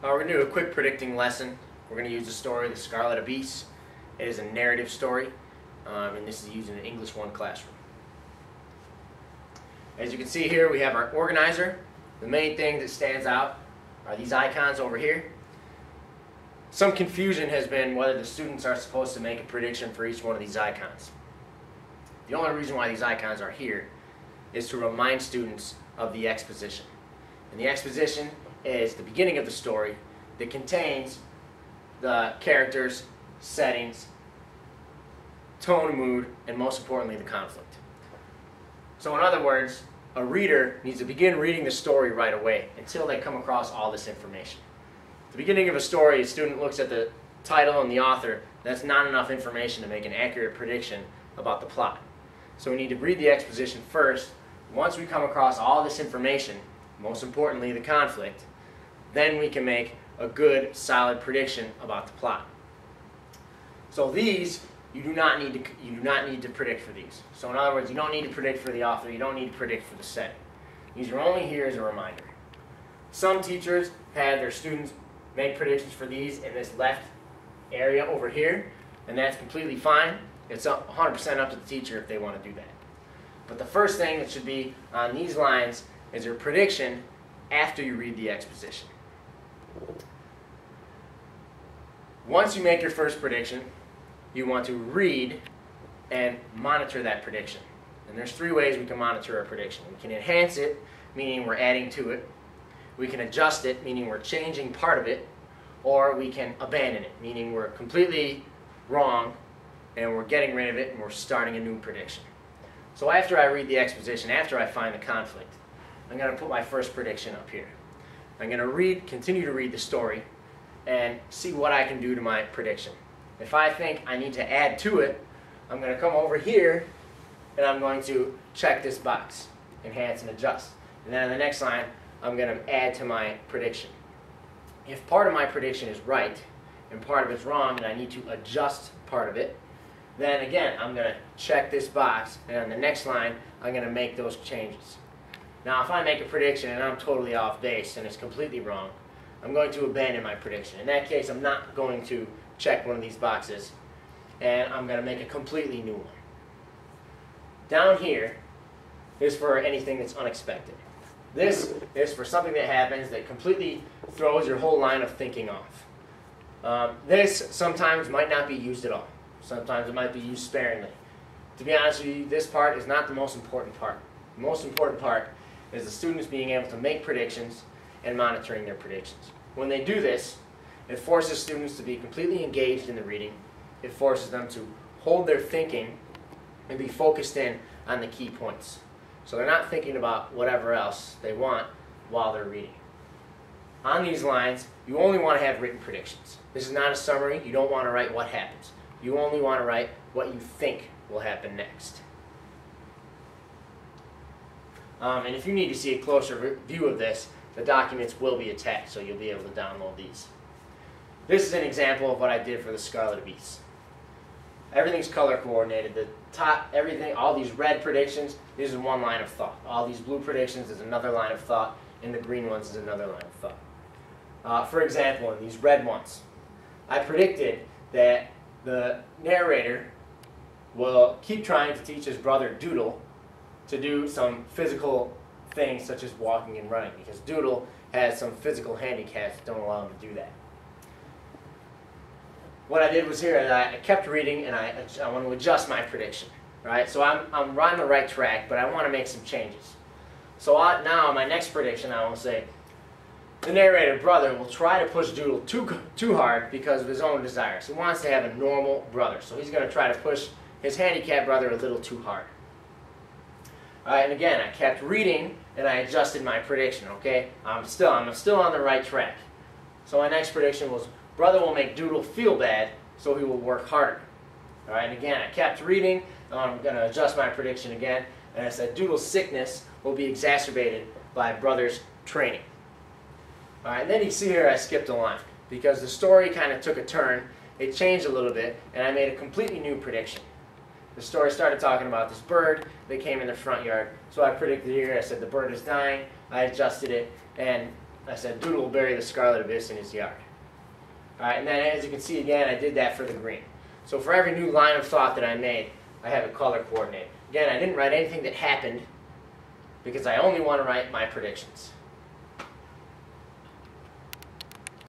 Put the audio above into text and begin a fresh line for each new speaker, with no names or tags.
We're going to do a quick predicting lesson. We're going to use the story, The Scarlet Ibis. It is a narrative story, and this is used in an English 1 classroom. As you can see here, we have our organizer. The main thing that stands out are these icons over here. Some confusion has been whether the students are supposed to make a prediction for each one of these icons. The only reason why these icons are here is to remind students of the exposition. And the exposition is the beginning of the story that contains the characters, settings, tone, mood, and most importantly, the conflict. So in other words, a reader needs to begin reading the story right away until they come across all this information. At the beginning of a story, a student looks at the title and the author. That's not enough information to make an accurate prediction about the plot. So we need to read the exposition first. Once we come across all this information, most importantly the conflict, then we can make a good, solid prediction about the plot. So these, you do not need to predict for these. So in other words, you don't need to predict for the author, you don't need to predict for the setting. These are only here as a reminder. Some teachers had their students make predictions for these in this left area over here, and that's completely fine. It's 100% up to the teacher if they want to do that. But the first thing that should be on these lines is your prediction after you read the exposition. Once you make your first prediction, you want to read and monitor that prediction. And there's 3 ways we can monitor a prediction. We can enhance it, meaning we're adding to it. We can adjust it, meaning we're changing part of it. Or we can abandon it, meaning we're completely wrong and we're getting rid of it and we're starting a new prediction. So after I read the exposition, after I find the conflict, I'm going to put my first prediction up here. I'm going to continue to read the story and see what I can do to my prediction. If I think I need to add to it, I'm going to come over here and I'm going to check this box, enhance and adjust. And then on the next line, I'm going to add to my prediction. If part of my prediction is right and part of it's wrong and I need to adjust part of it, then again, I'm going to check this box, and on the next line, I'm going to make those changes. Now, if I make a prediction and I'm totally off base and it's completely wrong, I'm going to abandon my prediction. In that case, I'm not going to check one of these boxes, and I'm going to make a completely new one. Down here is for anything that's unexpected. This is for something that happens that completely throws your whole line of thinking off. This sometimes might not be used at all. Sometimes it might be used sparingly. To be honest with you, this part is not the most important part. The most important part is the students being able to make predictions and monitoring their predictions. When they do this, it forces students to be completely engaged in the reading. It forces them to hold their thinking and be focused in on the key points. So they're not thinking about whatever else they want while they're reading. On these lines, you only want to have written predictions. This is not a summary. You don't want to write what happens. You only want to write what you think will happen next. And if you need to see a closer view of this, the documents will be attached, so you'll be able to download these. This is an example of what I did for the Scarlet Ibis. Everything's color coordinated. The top, everything, all these red predictions, this is one line of thought. All these blue predictions is another line of thought, and the green ones is another line of thought. For example, in these red ones, I predicted that the narrator will keep trying to teach his brother Doodle to do some physical things such as walking and running, because Doodle has some physical handicaps that don't allow him to do that. What I did was here, I kept reading and I want to adjust my prediction. Right? So I'm on the right track, but I want to make some changes. So now my next prediction, I will say, the narrator brother will try to push Doodle too hard because of his own desires. He wants to have a normal brother, so he's going to try to push his handicapped brother a little too hard. Alright, and again, I kept reading and I adjusted my prediction, okay? I'm still on the right track. So my next prediction was, brother will make Doodle feel bad, so he will work harder. Alright, and again, I kept reading, and I'm going to adjust my prediction again, and I said Doodle's sickness will be exacerbated by brother's training. Alright, and then you see here I skipped a line, because the story kind of took a turn, it changed a little bit, and I made a completely new prediction. The story started talking about this bird that came in the front yard. So I predicted here, I said the bird is dying, I adjusted it, and I said Doodle will bury the Scarlet Ibis in his yard. Alright, and then as you can see again, I did that for the green. So for every new line of thought that I made, I have a color coordinate. Again, I didn't write anything that happened because I only want to write my predictions.